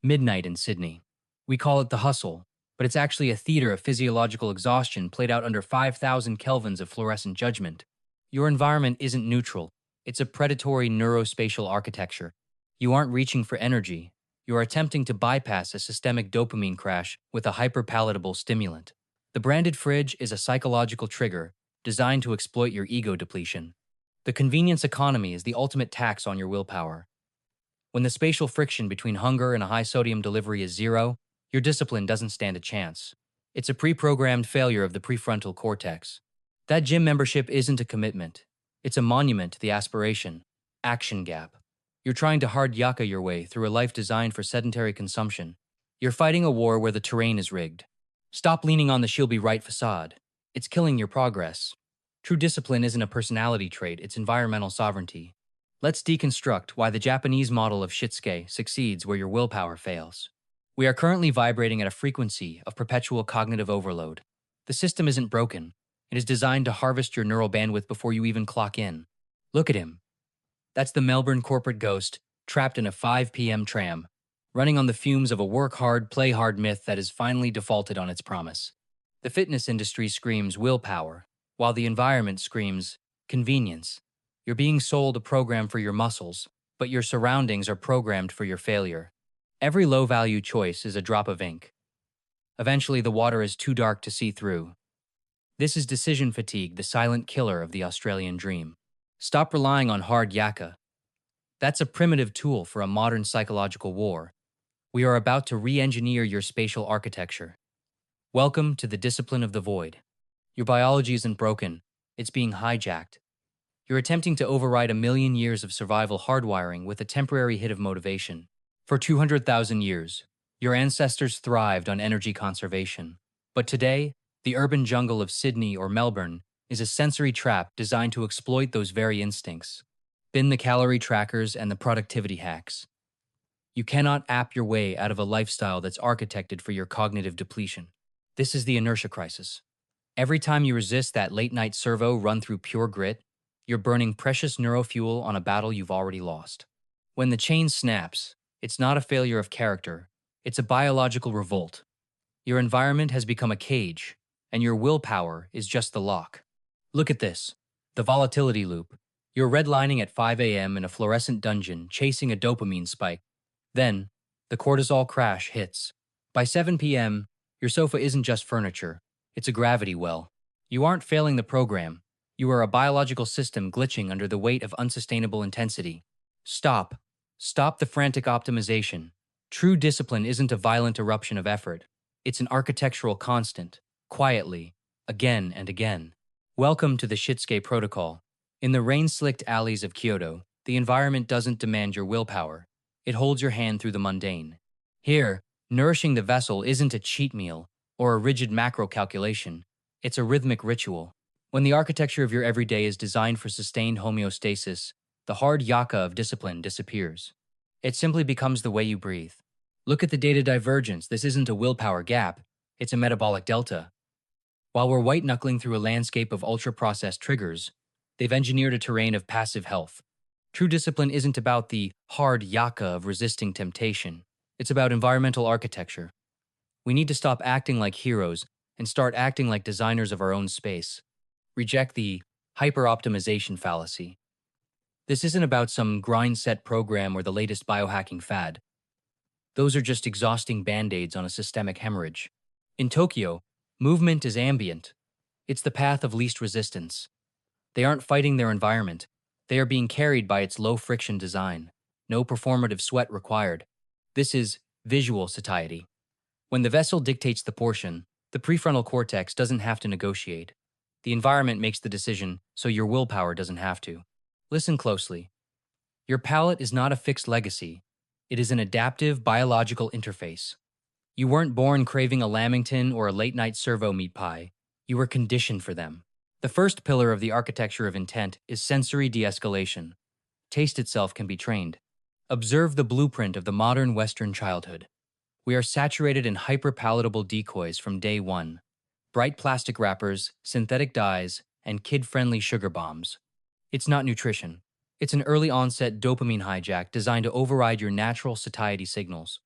midnight in Sydney. We call it the hustle, but it's actually a theater of physiological exhaustion played out under 5,000 kelvins of fluorescent judgment. Your environment isn't neutral, it's a predatory neurospatial architecture. You aren't reaching for energy, you are attempting to bypass a systemic dopamine crash with a hyperpalatable stimulant. The branded fridge is a psychological trigger designed to exploit your ego depletion. The convenience economy is the ultimate tax on your willpower. When the spatial friction between hunger and a high sodium delivery is zero, your discipline doesn't stand a chance. It's a pre-programmed failure of the prefrontal cortex. That gym membership isn't a commitment. It's a monument to the aspiration, action gap. You're trying to hard yakka your way through a life designed for sedentary consumption. You're fighting a war where the terrain is rigged. Stop leaning on the she'll be right facade. It's killing your progress. True discipline isn't a personality trait, it's environmental sovereignty. Let's deconstruct why the Japanese model of Shitsuke succeeds where your willpower fails. We are currently vibrating at a frequency of perpetual cognitive overload. The system isn't broken. It is designed to harvest your neural bandwidth before you even clock in. Look at him. That's the Melbourne corporate ghost, trapped in a 5 p.m. tram, running on the fumes of a work hard, play hard myth that has finally defaulted on its promise. The fitness industry screams willpower, while the environment screams convenience. You're being sold a program for your muscles, but your surroundings are programmed for your failure. Every low-value choice is a drop of ink. Eventually, the water is too dark to see through. This is decision fatigue, the silent killer of the Australian dream. Stop relying on hard yakka. That's a primitive tool for a modern psychological war. We are about to re-engineer your spatial architecture. Welcome to the discipline of the void. Your biology isn't broken, it's being hijacked. You're attempting to override a million years of survival hardwiring with a temporary hit of motivation. For 200,000 years, your ancestors thrived on energy conservation. But today, the urban jungle of Sydney or Melbourne is a sensory trap designed to exploit those very instincts. Bin the calorie trackers and the productivity hacks. You cannot app your way out of a lifestyle that's architected for your cognitive depletion. This is the inertia crisis. Every time you resist that late-night servo run through pure grit, you're burning precious neurofuel on a battle you've already lost. When the chain snaps, it's not a failure of character, it's a biological revolt. Your environment has become a cage, and your willpower is just the lock. Look at this, the volatility loop. You're redlining at 5 a.m. in a fluorescent dungeon, chasing a dopamine spike. Then, the cortisol crash hits. By 7 p.m., your sofa isn't just furniture, it's a gravity well. You aren't failing the program. You are a biological system glitching under the weight of unsustainable intensity. Stop. Stop the frantic optimization. True discipline isn't a violent eruption of effort. It's an architectural constant, quietly, again and again. Welcome to the Shitsuke protocol. In the rain-slicked alleys of Kyoto, the environment doesn't demand your willpower. It holds your hand through the mundane. Here, nourishing the vessel isn't a cheat meal or a rigid macro calculation. It's a rhythmic ritual. When the architecture of your everyday is designed for sustained homeostasis, the hard yakka of discipline disappears. It simply becomes the way you breathe. Look at the data divergence. This isn't a willpower gap, it's a metabolic delta. While we're white-knuckling through a landscape of ultra-processed triggers, they've engineered a terrain of passive health. True discipline isn't about the hard yakka of resisting temptation. It's about environmental architecture. We need to stop acting like heroes and start acting like designers of our own space. Reject the hyper-optimization fallacy. This isn't about some grind-set program or the latest biohacking fad. Those are just exhausting band-aids on a systemic hemorrhage. In Tokyo, movement is ambient. It's the path of least resistance. They aren't fighting their environment. They are being carried by its low-friction design. No performative sweat required. This is visual satiety. When the vessel dictates the portion, the prefrontal cortex doesn't have to negotiate. The environment makes the decision, so your willpower doesn't have to. Listen closely. Your palate is not a fixed legacy. It is an adaptive biological interface. You weren't born craving a lamington or a late-night servo meat pie. You were conditioned for them. The first pillar of the architecture of intent is sensory de-escalation. Taste itself can be trained. Observe the blueprint of the modern Western childhood. We are saturated in hyper-palatable decoys from day one. Bright plastic wrappers, synthetic dyes, and kid-friendly sugar bombs. It's not nutrition. It's an early-onset dopamine hijack designed to override your natural satiety signals.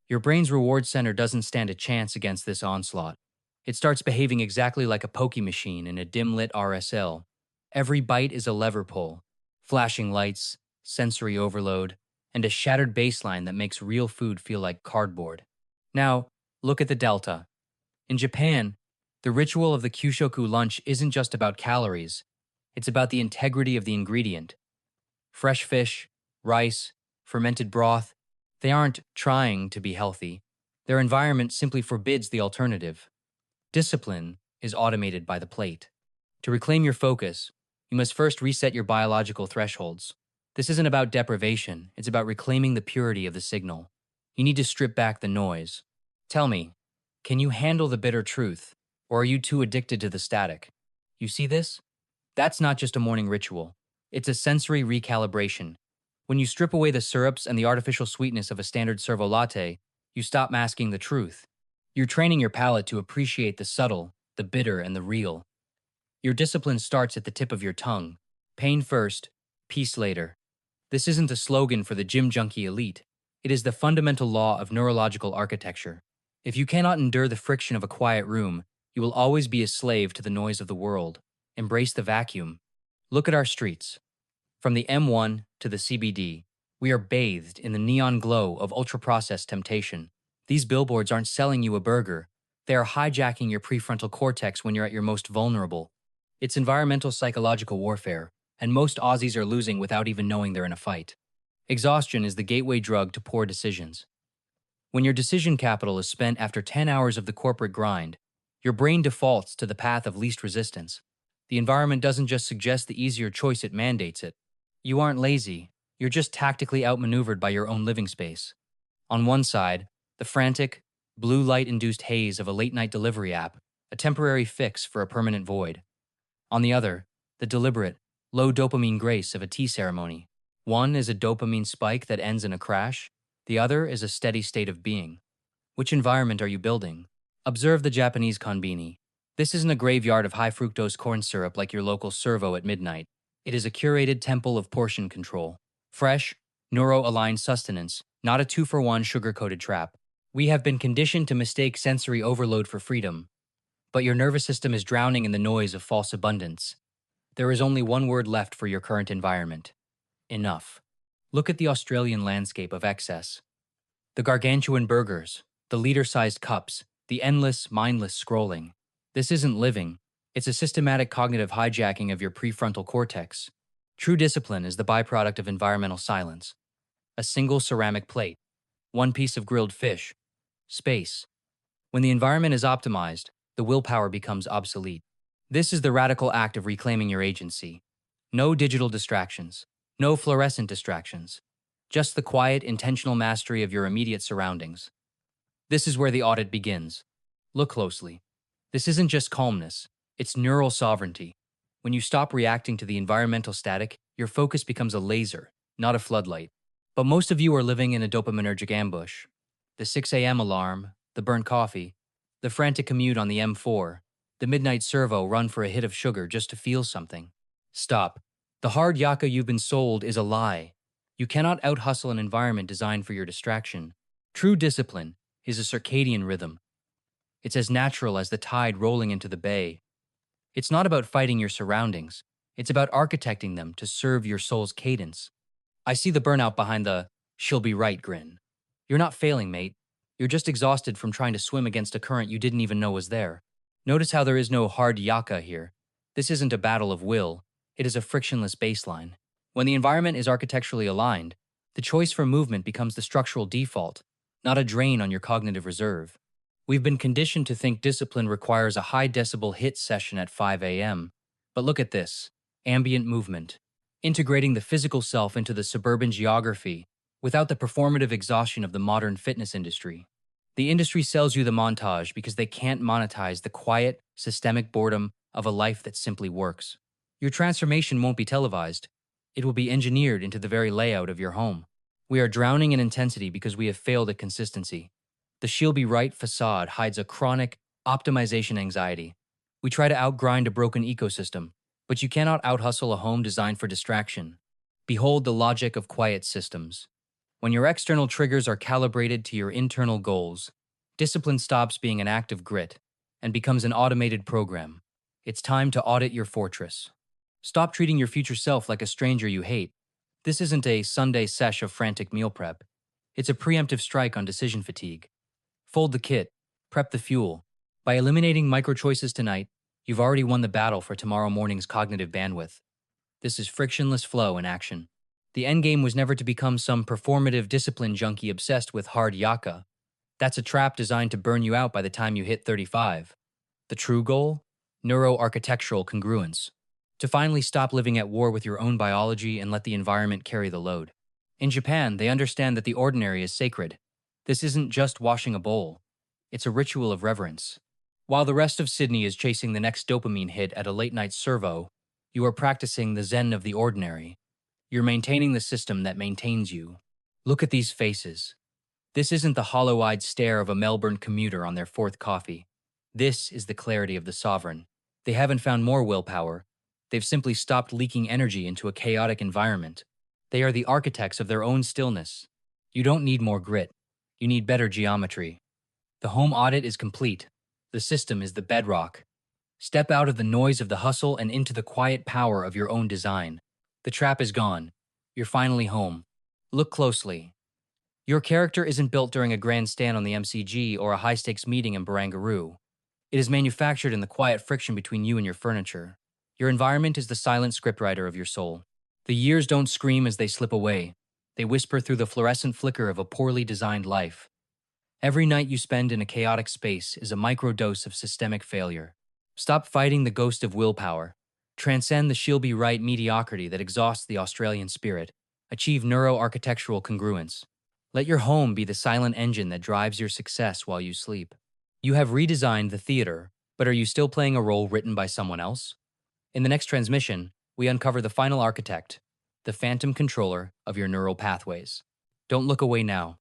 Your brain's reward center doesn't stand a chance against this onslaught. It starts behaving exactly like a pokey machine in a dim-lit RSL. Every bite is a lever pull, flashing lights, sensory overload, and a shattered baseline that makes real food feel like cardboard. Now, look at the delta. In Japan, the ritual of the Kyushoku lunch isn't just about calories, it's about the integrity of the ingredient. Fresh fish, rice, fermented broth, they aren't trying to be healthy. Their environment simply forbids the alternative. Discipline is automated by the plate. To reclaim your focus, you must first reset your biological thresholds. This isn't about deprivation, it's about reclaiming the purity of the signal. You need to strip back the noise. Tell me, can you handle the bitter truth, or are you too addicted to the static? You see this? That's not just a morning ritual. It's a sensory recalibration. When you strip away the syrups and the artificial sweetness of a standard servo latte, you stop masking the truth. You're training your palate to appreciate the subtle, the bitter, and the real. Your discipline starts at the tip of your tongue. Pain first, peace later. This isn't a slogan for the gym junkie elite. It is the fundamental law of neurological architecture. If you cannot endure the friction of a quiet room, you will always be a slave to the noise of the world. Embrace the vacuum. Look at our streets. From the M1 to the CBD, we are bathed in the neon glow of ultra-processed temptation. These billboards aren't selling you a burger. They are hijacking your prefrontal cortex when you're at your most vulnerable. It's environmental psychological warfare, and most Aussies are losing without even knowing they're in a fight. Exhaustion is the gateway drug to poor decisions. When your decision capital is spent after 10 hours of the corporate grind, your brain defaults to the path of least resistance. The environment doesn't just suggest the easier choice, it mandates it. You aren't lazy, you're just tactically outmaneuvered by your own living space. On one side, the frantic, blue light-induced haze of a late-night delivery app, a temporary fix for a permanent void. On the other, the deliberate, low dopamine grace of a tea ceremony. One is a dopamine spike that ends in a crash, the other is a steady state of being. Which environment are you building? Observe the Japanese konbini. This isn't a graveyard of high-fructose corn syrup like your local servo at midnight. It is a curated temple of portion control. Fresh, neuro-aligned sustenance, not a two-for-one sugar-coated trap. We have been conditioned to mistake sensory overload for freedom, but your nervous system is drowning in the noise of false abundance. There is only one word left for your current environment: enough. Look at the Australian landscape of excess. The gargantuan burgers, the liter-sized cups, the endless, mindless scrolling. This isn't living. It's a systematic cognitive hijacking of your prefrontal cortex. True discipline is the byproduct of environmental silence. A single ceramic plate, one piece of grilled fish, space. When the environment is optimized, the willpower becomes obsolete. This is the radical act of reclaiming your agency. No digital distractions, no fluorescent distractions, just the quiet, intentional mastery of your immediate surroundings. This is where the audit begins. Look closely. This isn't just calmness, it's neural sovereignty. When you stop reacting to the environmental static, your focus becomes a laser, not a floodlight. But most of you are living in a dopaminergic ambush. The 6 a.m. alarm, the burnt coffee, the frantic commute on the M4, the midnight servo run for a hit of sugar just to feel something. Stop. The hard Yakka you've been sold is a lie. You cannot out-hustle an environment designed for your distraction. True discipline is a circadian rhythm. It's as natural as the tide rolling into the bay. It's not about fighting your surroundings. It's about architecting them to serve your soul's cadence. I see the burnout behind the "she'll be right" grin. You're not failing, mate. You're just exhausted from trying to swim against a current you didn't even know was there. Notice how there is no hard Yakka here. This isn't a battle of will. It is a frictionless baseline. When the environment is architecturally aligned, the choice for movement becomes the structural default, not a drain on your cognitive reserve. We've been conditioned to think discipline requires a high-decibel hit session at 5 a.m. But look at this: ambient movement, integrating the physical self into the suburban geography without the performative exhaustion of the modern fitness industry. The industry sells you the montage because they can't monetize the quiet, systemic boredom of a life that simply works. Your transformation won't be televised. It will be engineered into the very layout of your home. We are drowning in intensity because we have failed at consistency. The "she'll be right" facade hides a chronic optimization anxiety. We try to outgrind a broken ecosystem, but you cannot out-hustle a home designed for distraction. Behold the logic of quiet systems. When your external triggers are calibrated to your internal goals, discipline stops being an act of grit and becomes an automated program. It's time to audit your fortress. Stop treating your future self like a stranger you hate. This isn't a Sunday sesh of frantic meal prep. It's a preemptive strike on decision fatigue. Fold the kit, prep the fuel. By eliminating micro choices tonight, you've already won the battle for tomorrow morning's cognitive bandwidth. This is frictionless flow in action. The endgame was never to become some performative discipline junkie obsessed with hard yakka. That's a trap designed to burn you out by the time you hit 35. The true goal? Neuroarchitectural congruence. To finally stop living at war with your own biology and let the environment carry the load. In Japan, they understand that the ordinary is sacred. This isn't just washing a bowl. It's a ritual of reverence. While the rest of Sydney is chasing the next dopamine hit at a late-night servo, you are practicing the zen of the ordinary. You're maintaining the system that maintains you. Look at these faces. This isn't the hollow-eyed stare of a Melbourne commuter on their fourth coffee. This is the clarity of the sovereign. They haven't found more willpower. They've simply stopped leaking energy into a chaotic environment. They are the architects of their own stillness. You don't need more grit. You need better geometry. The home audit is complete. The system is the bedrock. Step out of the noise of the hustle and into the quiet power of your own design. The trap is gone. You're finally home. Look closely. Your character isn't built during a grand stand on the MCG or a high-stakes meeting in Barangaroo. It is manufactured in the quiet friction between you and your furniture. Your environment is the silent scriptwriter of your soul. The years don't scream as they slip away. They whisper through the fluorescent flicker of a poorly designed life. Every night you spend in a chaotic space is a microdose of systemic failure. Stop fighting the ghost of willpower. Transcend the she'll-be-right mediocrity that exhausts the Australian spirit. Achieve neuroarchitectural congruence. Let your home be the silent engine that drives your success while you sleep. You have redesigned the theater, but are you still playing a role written by someone else? In the next transmission, we uncover the final architect, the phantom controller of your neural pathways. Don't look away now.